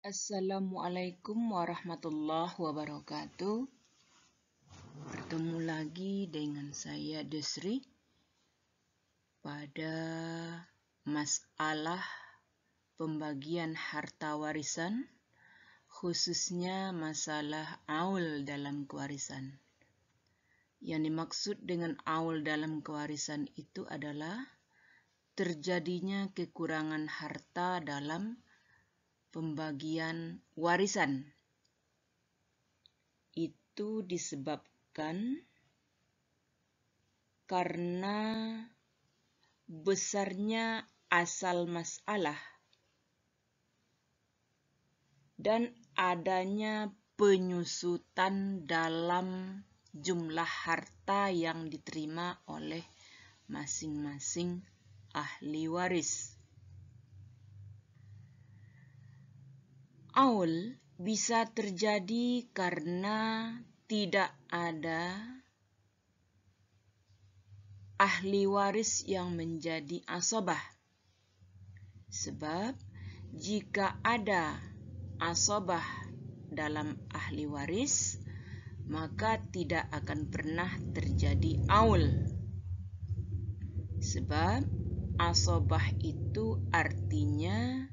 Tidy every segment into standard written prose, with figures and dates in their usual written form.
Assalamualaikum warahmatullahi wabarakatuh. Bertemu lagi dengan saya Desri pada masalah pembagian harta warisan, khususnya masalah aul dalam kewarisan. Yang dimaksud dengan aul dalam kewarisan itu adalah terjadinya kekurangan harta dalam pembagian warisan. Itu disebabkan karena besarnya asal masalah dan adanya penyusutan dalam jumlah harta yang diterima oleh masing-masing ahli waris. Aul bisa terjadi karena tidak ada ahli waris yang menjadi asobah. Sebab jika ada asobah dalam ahli waris, maka tidak akan pernah terjadi aul. Sebab asobah itu artinya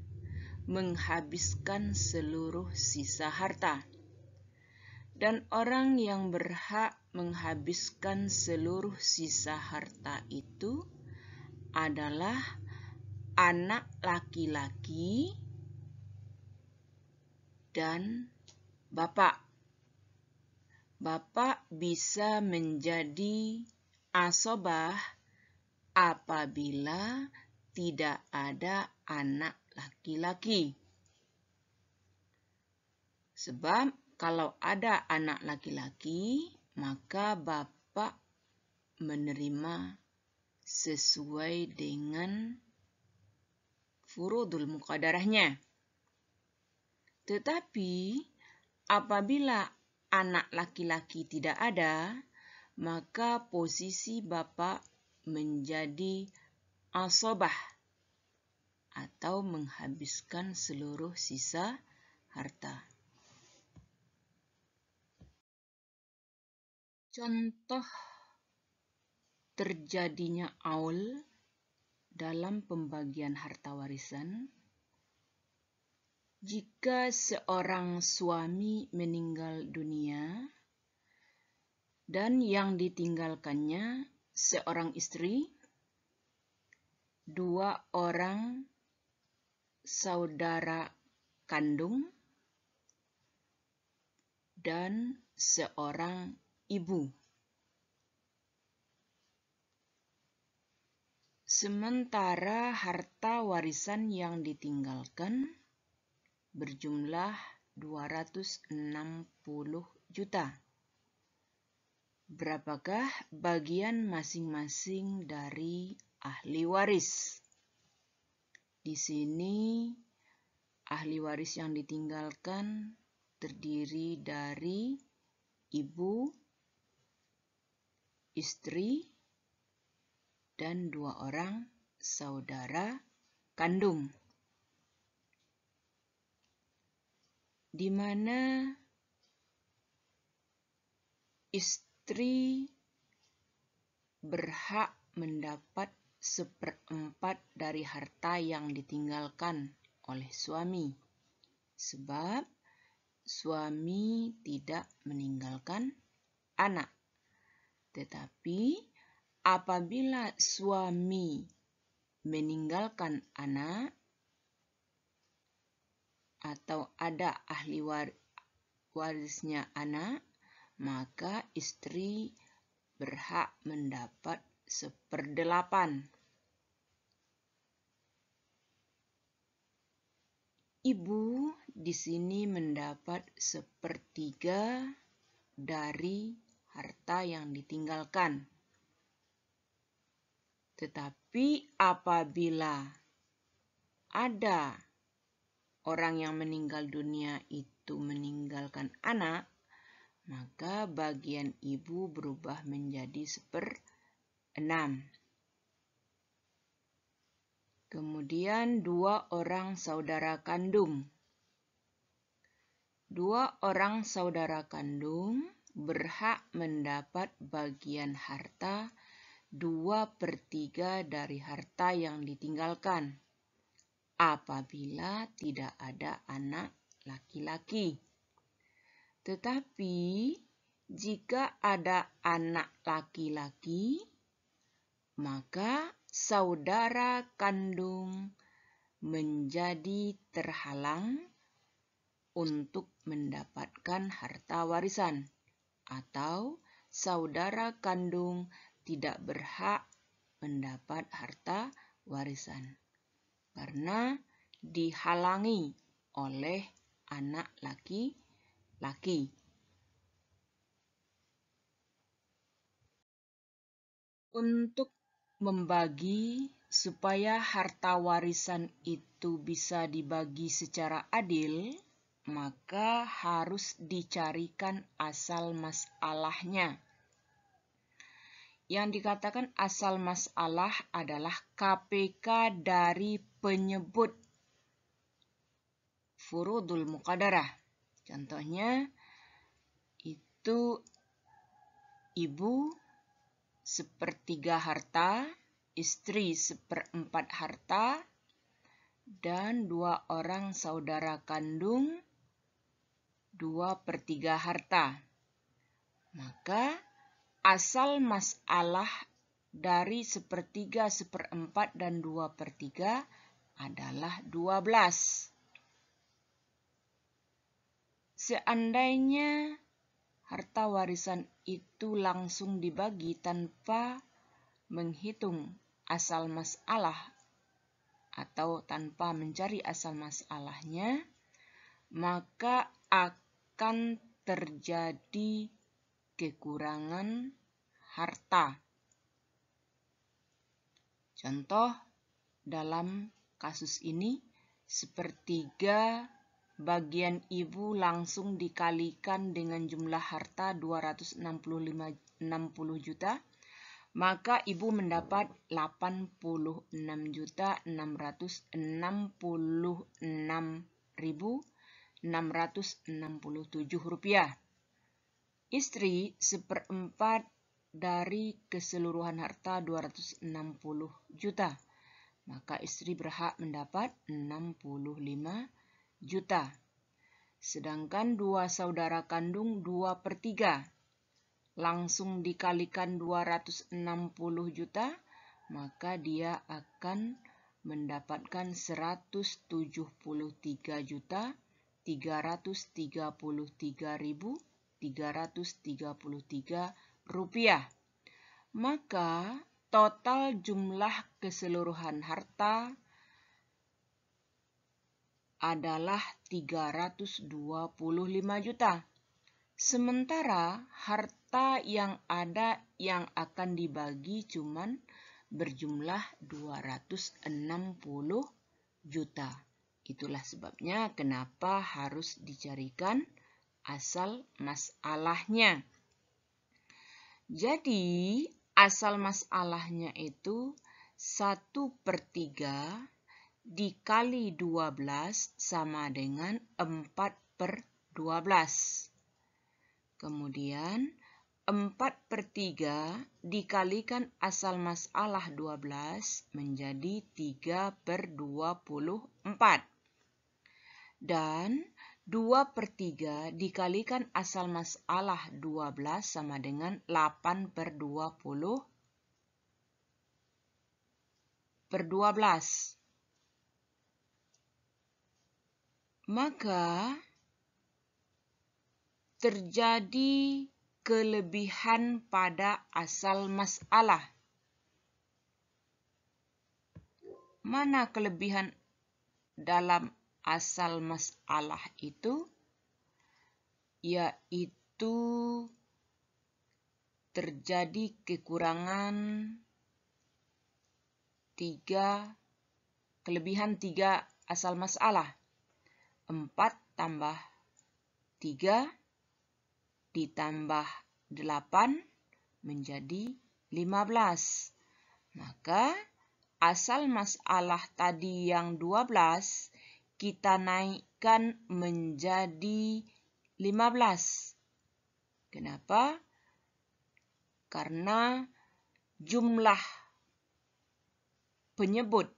menghabiskan seluruh sisa harta. Dan orang yang berhak menghabiskan seluruh sisa harta itu adalah anak laki-laki dan bapak. Bapak bisa menjadi asobah apabila tidak ada anak laki-laki. Sebab kalau ada anak laki-laki, maka bapak menerima sesuai dengan furudul muqadarahnya. Tetapi apabila anak laki-laki tidak ada, maka posisi bapak menjadi asobah atau menghabiskan seluruh sisa harta. Contoh terjadinya aul dalam pembagian harta warisan, jika seorang suami meninggal dunia dan yang ditinggalkannya seorang istri, 2 orang saudara kandung, dan seorang ibu. Sementara harta warisan yang ditinggalkan berjumlah 260 juta. Berapakah bagian masing-masing dari ahli waris? Di sini ahli waris yang ditinggalkan terdiri dari ibu, istri, dan 2 orang saudara kandung. Di mana istri berhak mendapat 1/4 dari harta yang ditinggalkan oleh suami. Sebab suami tidak meninggalkan anak. Tetapi apabila suami meninggalkan anak atau ada ahli warisnya anak, maka istri berhak mendapat 1/8. Ibu di sini mendapat 1/3 dari harta yang ditinggalkan. Tetapi apabila ada orang yang meninggal dunia itu meninggalkan anak, maka bagian ibu berubah menjadi 1/6. Kemudian 2 orang saudara kandung. Dua orang saudara kandung berhak mendapat bagian harta 2/3 dari harta yang ditinggalkan apabila tidak ada anak laki-laki. Tetapi jika ada anak laki-laki, maka saudara kandung menjadi terhalang untuk mendapatkan harta warisan, atau saudara kandung tidak berhak mendapat harta warisan karena dihalangi oleh anak laki-laki. Untuk membagi supaya harta warisan itu bisa dibagi secara adil, maka harus dicarikan asal masalahnya. Yang dikatakan asal masalah adalah KPK dari penyebut furudul muqaddarah. Contohnya itu ibu 1/3 harta, istri 1/4 harta, dan 2 orang saudara kandung 2/3 harta. Maka asal masalah dari 1/3, 1/4, dan 2/3 adalah 12. Seandainya harta warisan itu langsung dibagi tanpa menghitung asal masalah atau tanpa mencari asal masalahnya, maka akan terjadi kekurangan harta. Contoh dalam kasus ini, 1/3 bagian ibu langsung dikalikan dengan jumlah harta 260 juta, maka ibu mendapat 86.666.667 rupiah. Istri 1/4 dari keseluruhan harta 260 juta, maka istri berhak mendapat 65 juta. Sedangkan 2 saudara kandung 2/3 langsung dikalikan 260 juta, maka dia akan mendapatkan 173.333.333 rupiah. Maka total jumlah keseluruhan harta adalah 325 juta. Sementara harta yang ada yang akan dibagi cuman berjumlah 260 juta. Itulah sebabnya kenapa harus dicarikan asal masalahnya. Jadi asal masalahnya itu 1/3 dikali 12 sama dengan 4/12. Kemudian 4/3 dikalikan asal masalah 12 menjadi 3/24. Dan 2/3 dikalikan asal masalah 12 sama dengan 8/20/12. Maka terjadi kelebihan pada asal masalah. Mana kelebihan dalam asal masalah itu? Yaitu terjadi kekurangan kelebihan 3 asal masalah. 4 tambah 3 ditambah 8 menjadi 15. Maka asal masalah tadi yang 12 kita naikkan menjadi 15. Kenapa? Karena jumlah penyebut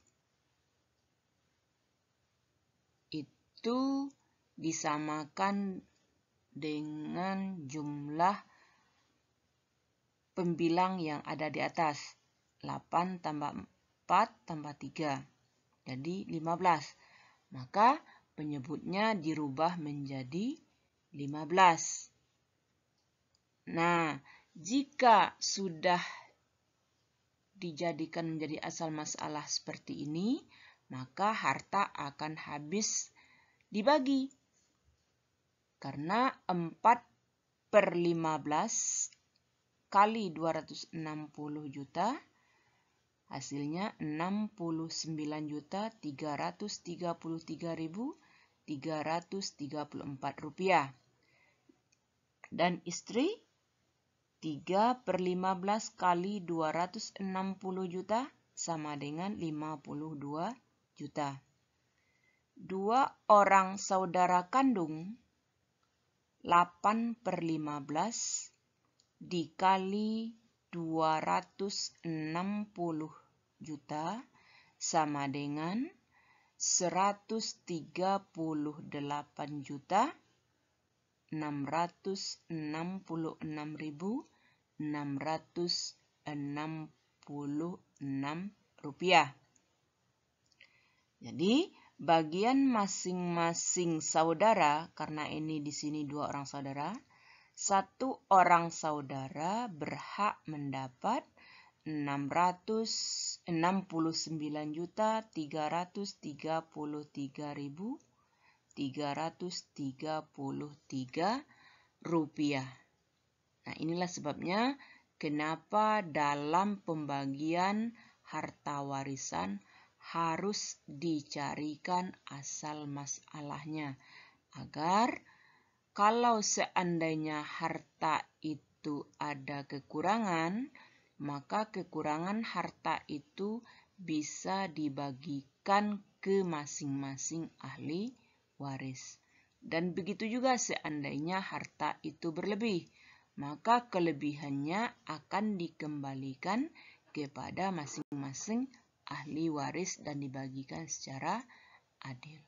itu disamakan dengan jumlah pembilang yang ada di atas. 8 tambah 4 tambah 3. Jadi 15. Maka penyebutnya dirubah menjadi 15. Nah, jika sudah dijadikan menjadi asal masalah seperti ini, maka harta akan habis dibagi. Karena 4/15 kali 260 juta, hasilnya 69.333.334 rupiah. Dan istri 3/15 kali 260 juta sama dengan 52 juta. 2 orang saudara kandung 8/15 dikali 260 juta sama dengan 138 juta 666.666 rupiah. Jadi bagian masing-masing saudara, karena ini di sini 2 orang saudara, 1 orang saudara berhak mendapat 669.333.333 rupiah. Nah, inilah sebabnya kenapa dalam pembagian harta warisan harus dicarikan asal masalahnya, agar kalau seandainya harta itu ada kekurangan, maka kekurangan harta itu bisa dibagikan ke masing-masing ahli waris. Dan begitu juga seandainya harta itu berlebih, maka kelebihannya akan dikembalikan kepada masing-masing ahli waris dan dibagikan secara adil.